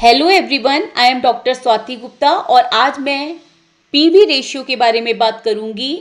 Hello everyone, I am doctor Swati Gupta और आज मैं पीवी रेशियो के बारे में बात करूंगी।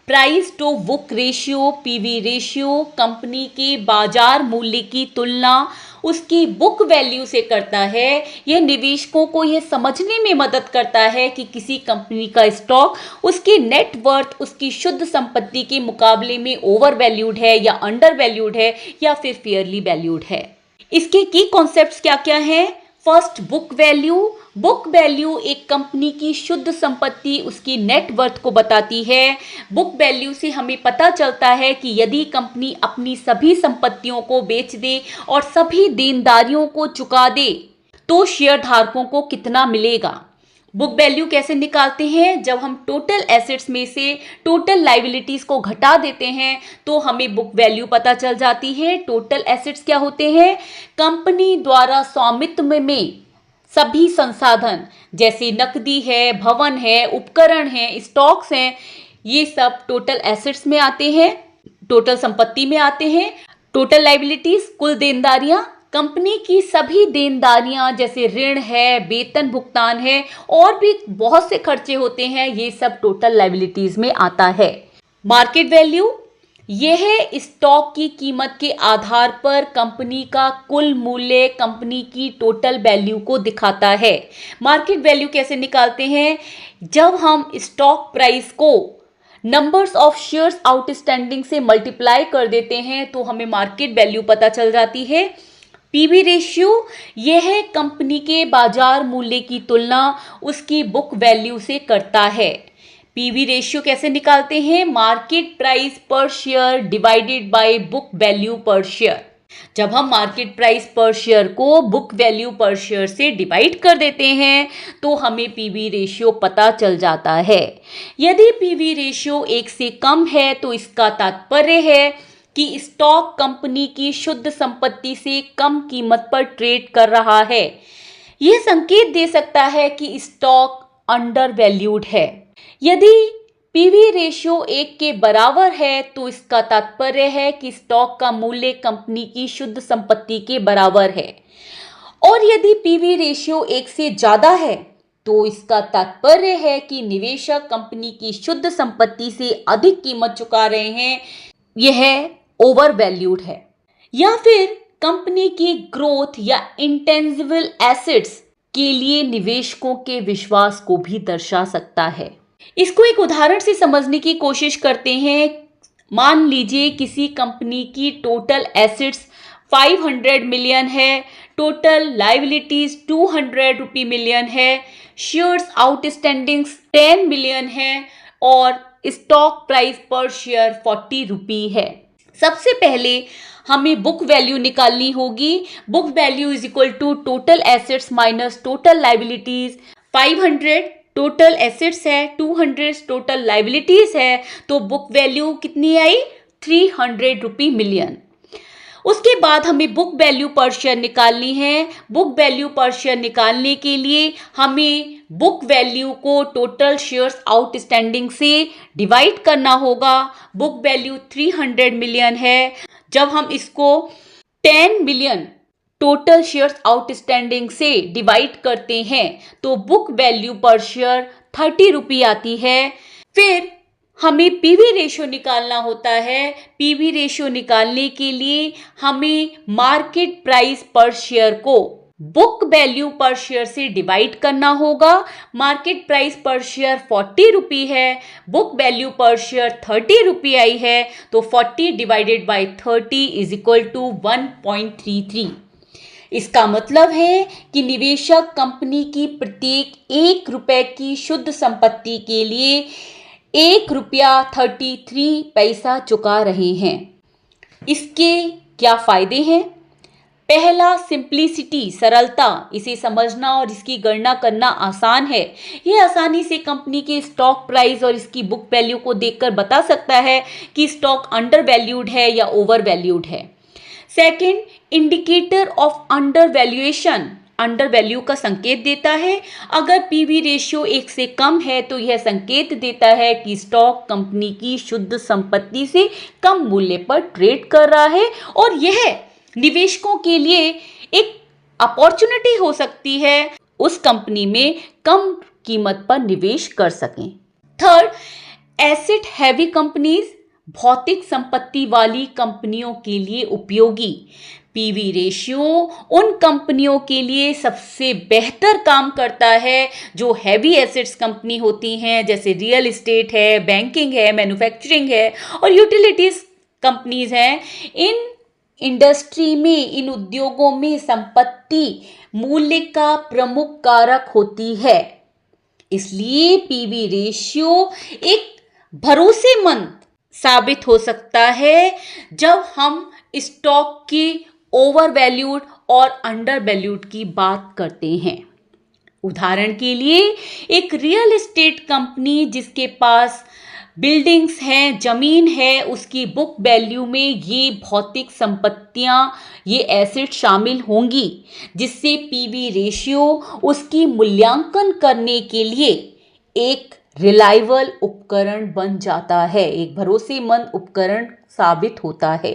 Price to book ratio, PV ratio company के बाजार मूल्य की तुलना उसकी बुक वैल्यू से करता है। यह निवेशकों को यह समझने में मदद करता है कि किसी कंपनी का स्टॉक उसके नेट वर्थ, उसकी शुद्ध संपत्ति के मुकाबले में ओवर वैल्यूड है या अंडर वैल्यूड है या फिर फेयरली वैल्यूड है। इसके की कॉन्सेप्ट्स क्या क्या हैं? First, book value. Book value एक कंपनी की शुद्ध संपत्ति, उसकी नेट वर्थ को बताती है। बुक वैल्यू से हमें पता चलता है कि यदि कंपनी अपनी सभी संपत्तियों को बेच दे और सभी देनदारियों को चुका दे तो शेयर धारकों को कितना मिलेगा। बुक वैल्यू कैसे निकालते हैं? जब हम टोटल एसेट्स में से टोटल लाइबिलिटीज को घटा देते हैं तो हमें बुक वैल्यू पता चल जाती है। टोटल एसेट्स क्या होते हैं? कंपनी द्वारा स्वामित्व में सभी संसाधन जैसे नकदी है, भवन है, उपकरण है, स्टॉक्स हैं, ये सब टोटल एसेट्स में आते हैं, टोटल संपत्ति में आते हैं। टोटल लाइबिलिटीज कुल देनदारियां, कंपनी की सभी देनदारियां जैसे ऋण है, वेतन भुगतान है और भी बहुत से खर्चे होते हैं, ये सब टोटल लाइबिलिटीज में आता है। मार्केट वैल्यू यह स्टॉक की कीमत के आधार पर कंपनी का कुल मूल्य, कंपनी की टोटल वैल्यू को दिखाता है। मार्केट वैल्यू कैसे निकालते हैं? जब हम स्टॉक प्राइस को नंबर्स ऑफ शेयर्स आउटस्टैंडिंग से मल्टीप्लाई कर देते हैं तो हमें मार्केट वैल्यू पता चल जाती है। पीवी रेशियो यह कंपनी के बाजार मूल्य की तुलना उसकी बुक वैल्यू से करता है। पीवी रेशियो कैसे निकालते हैं? Market price per share divided by book value per share. जब हम मार्केट प्राइस पर शेयर को बुक वैल्यू पर शेयर से डिवाइड कर देते हैं तो हमें पीवी रेशियो पता चल जाता है। यदि पीवी रेशियो 1 से कम है तो इसका तात्पर्य है कि स्टॉक कंपनी की शुद्ध संपत्ति से कम कीमत पर ट्रेड कर रहा है। यह संकेत दे सकता है कि स्टॉक अंडर वैल्यूड है। यदि पीवी रेशियो 1 के बराबर है तो इसका तात्पर्य है कि स्टॉक का मूल्य कंपनी की शुद्ध संपत्ति के बराबर है। और यदि पीवी रेशियो 1 से ज्यादा है तो इसका तात्पर्य है कि निवेशक कंपनी की शुद्ध संपत्ति से अधिक कीमत चुका रहे हैं, यह ओवर वैल्यूड है। या फिर कंपनी की ग्रोथ या इंटेंजिबल एसेट्स के लिए निवेशकों के विश्वास को भी दर्शा सकता है। इसको एक उदाहरण से समझने की कोशिश करते हैं। मान लीजिए किसी कंपनी की टोटल एसेट्स 500 मिलियन है, टोटल लाइबिलिटीज 200 मिलियन है, शेयर्स आउटस्टैंडिंग्स 10 मिलियन है और stock price per share 40 rupee है। सबसे पहले हमें बुक वैल्यू निकालनी होगी। Book value is equal to total assets minus total liabilities. 500 total assets है, 200 टोटल लाइबिलिटीज है, तो बुक वैल्यू कितनी आई? 300 रुपी मिलियन। उसके बाद हमें बुक वैल्यू पर शेयर निकालनी है। बुक वैल्यू पर शेयर निकालने के लिए हमें बुक वैल्यू को टोटल शेयर्स आउटस्टैंडिंग से डिवाइड करना होगा। बुक वैल्यू 300 मिलियन है। जब हम इसको 10 मिलियन टोटल शेयर्स आउटस्टैंडिंग से डिवाइड करते हैं तो बुक वैल्यू पर शेयर 30 रुपी आती है। फिर हमें पीवी रेशियो निकालना होता है। पीवी रेशियो निकालने के लिए हमें मार्केट प्राइस पर शेयर को बुक वैल्यू पर शेयर से डिवाइड करना होगा। Market price per share 40 rupee है, book value per share 30 rupee आई है, तो 40 divided by 30 is equal to 1.33। इसका मतलब है कि निवेशक कंपनी की प्रत्येक 1 रुपए की शुद्ध संपत्ति के लिए 1 रुपया 33 पैसा चुका रहे हैं। इसके क्या फायदे हैं? पहला, सिंप्लिसिटी, सरलता। इसे समझना और इसकी गणना करना आसान है। यह आसानी से कंपनी के स्टॉक प्राइस और इसकी बुक वैल्यू को देखकर बता सकता है कि स्टॉक अंडर वैल्यूड है या ओवर वैल्यूड है। Second, indicator of under valuation, under value का संकेत देता है। अगर पीवी रेशियो 1 से कम है तो यह संकेत देता है कि स्टॉक कंपनी की शुद्ध संपत्ति से कम मूल्य पर ट्रेड कर रहा है और यह निवेशकों के लिए एक अपॉर्चुनिटी हो सकती है उस कंपनी में कम कीमत पर निवेश कर सकें। थर्ड, एसेट हैवी कंपनीज, भौतिक संपत्ति वाली कंपनियों के लिए उपयोगी। पीवी रेशियो उन कंपनियों के लिए सबसे बेहतर काम करता है जो हैवी एसेट्स कंपनी होती हैं, जैसे रियल एस्टेट है, बैंकिंग है, मैन्युफैक्चरिंग है और यूटिलिटीज कंपनीज हैं। इन इंडस्ट्री में, इन उद्योगों में संपत्ति मूल्य का प्रमुख कारक होती है। इसलिए पीवी रेशियो एक भरोसेमंद साबित हो सकता है जब हम स्टॉक की ओवर वैल्यूड और अंडर वैल्यूड की बात करते हैं। उदाहरण के लिए एक रियल एस्टेट कंपनी जिसके पास बिल्डिंग्स हैं, जमीन है, उसकी बुक वैल्यू में ये भौतिक संपत्तियां, ये एसेट शामिल होंगी, जिससे पीवी रेशियो उसकी मूल्यांकन करने के लिए एक रिलायबल उपकरण बन जाता है, एक भरोसेमंद उपकरण साबित होता है।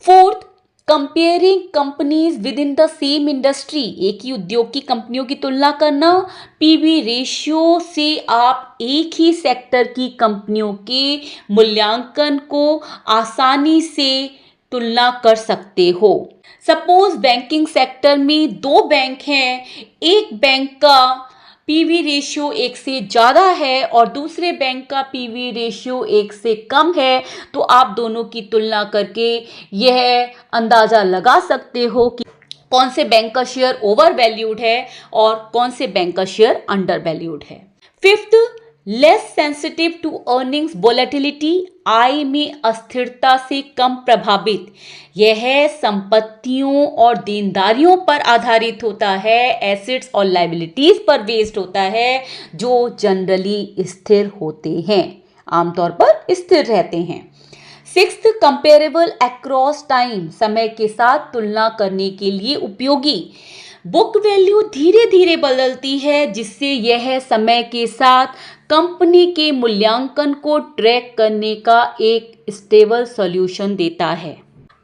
Fourth, comparing companies with in the same industry, एक ही उद्योग की कंपनियों की तुलना करना। पीवी रेशियो से आप एक ही सेक्टर की कंपनियों के मूल्यांकन को आसानी से तुलना कर सकते हो। सपोज बैंकिंग सेक्टर में दो बैंक हैं, एक बैंक का पीवी रेशियो 1 से ज़्यादा है और दूसरे बैंक का पीवी रेशियो 1 से कम है, तो आप दोनों की तुलना करके यह अंदाज़ा लगा सकते हो कि कौन से बैंक का शेयर ओवर वैल्यूड है और कौन से बैंक का शेयर अंडर वैल्यूड है। Fifth, less sensitive to earnings volatility, आय में अस्थिरता से कम प्रभावित। यह संपत्तियों और देनदारियों पर आधारित होता है, एसेट्स और लायबिलिटीज पर बेस्ड होता है, जो जनरली स्थिर होते हैं, आमतौर पर स्थिर रहते हैं। सिक्स्थ, कंपेरेबल अक्रॉस टाइम, समय के साथ तुलना करने के लिए उपयोगी। बुक वैल्यू धीरे धीरे बदलती है, जिससे यह समय के साथ कंपनी के मूल्यांकन को ट्रैक करने का एक स्टेबल सॉल्यूशन देता है।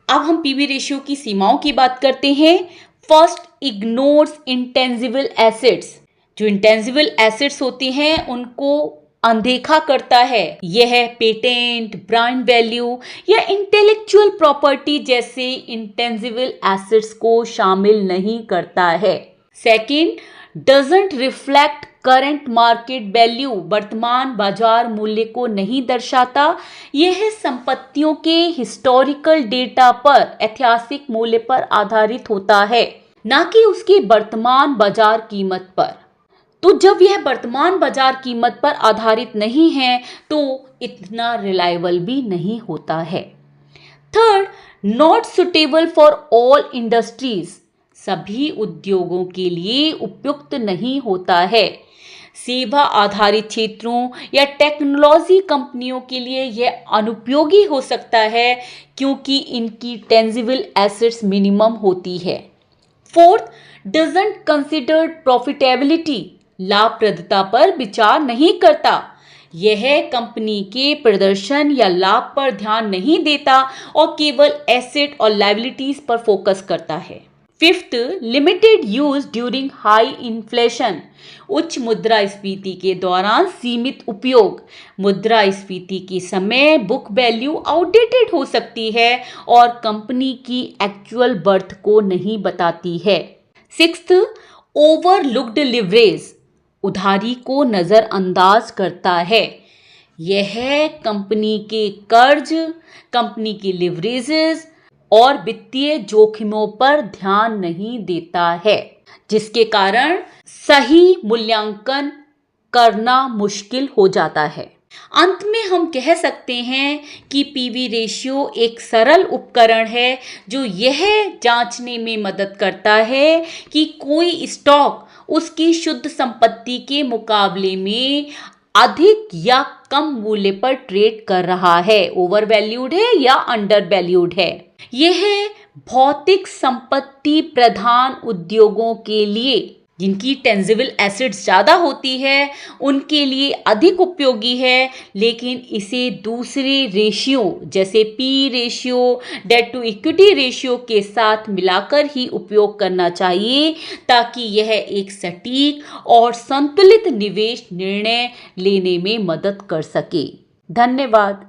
अब हम पीवी रेशियो की सीमाओं की बात करते हैं। फर्स्ट, इग्नोर्स इंटेंजिबल एसेट्स, जो इंटेंजिबल एसेट्स होती हैं उनको अनदेखा करता है। यह पेटेंट, ब्रांड वैल्यू या इंटेलेक्चुअल प्रॉपर्टी जैसे इंटेंजिबल एसेट्स को शामिल नहीं करता है। Second, doesn't reflect current market value, वर्तमान बाजार मूल्य को नहीं दर्शाता। यह संपत्तियों के हिस्टोरिकल डेटा पर, ऐतिहासिक मूल्य पर आधारित होता है, ना कि उसकी वर्तमान बाजार कीमत पर। तो जब यह वर्तमान बाजार कीमत पर आधारित नहीं है तो इतना रिलायबल भी नहीं होता है। Third, not suitable for all industries, सभी उद्योगों के लिए उपयुक्त नहीं होता है। सेवा आधारित क्षेत्रों या टेक्नोलॉजी कंपनियों के लिए यह अनुपयोगी हो सकता है क्योंकि इनकी टेंजिबल एसेट्स मिनिमम होती है। फोर्थ, डजंट कंसिडर प्रॉफिटेबिलिटी, लाभप्रदता पर विचार नहीं करता। यह कंपनी के प्रदर्शन या लाभ पर ध्यान नहीं देता और केवल एसेट और लायबिलिटीज पर फोकस करता है। Fifth, limited use during high inflation, उच्च मुद्रास्फीति के दौरान सीमित उपयोग। मुद्रास्फीति के समय बुक वैल्यू आउटडेटेड हो सकती है और कंपनी की एक्चुअल बर्थ को नहीं बताती है। सिक्स्थ, ओवरलुक्ड लिवरेज, उधारी को नज़रअंदाज करता है। यह कंपनी के कर्ज, कंपनी की लिवरेजेस और वित्तीय जोखिमों पर ध्यान नहीं देता है, जिसके कारण सही मूल्यांकन करना मुश्किल हो जाता है। अंत में हम कह सकते हैं कि पीवी रेशियो एक सरल उपकरण है जो यह जांचने में मदद करता है कि कोई स्टॉक उसकी शुद्ध संपत्ति के मुकाबले में अधिक या कम मूल्य पर ट्रेड कर रहा है, ओवर वैल्यूड है या अंडर वैल्यूड है। यह भौतिक संपत्ति प्रधान उद्योगों के लिए जिनकी टेंजिबल एसिड्स ज़्यादा होती है उनके लिए अधिक उपयोगी है, लेकिन इसे दूसरे रेशियो जैसे P ratio, debt to equity ratio के साथ मिलाकर ही उपयोग करना चाहिए ताकि यह एक सटीक और संतुलित निवेश निर्णय लेने में मदद कर सके। धन्यवाद।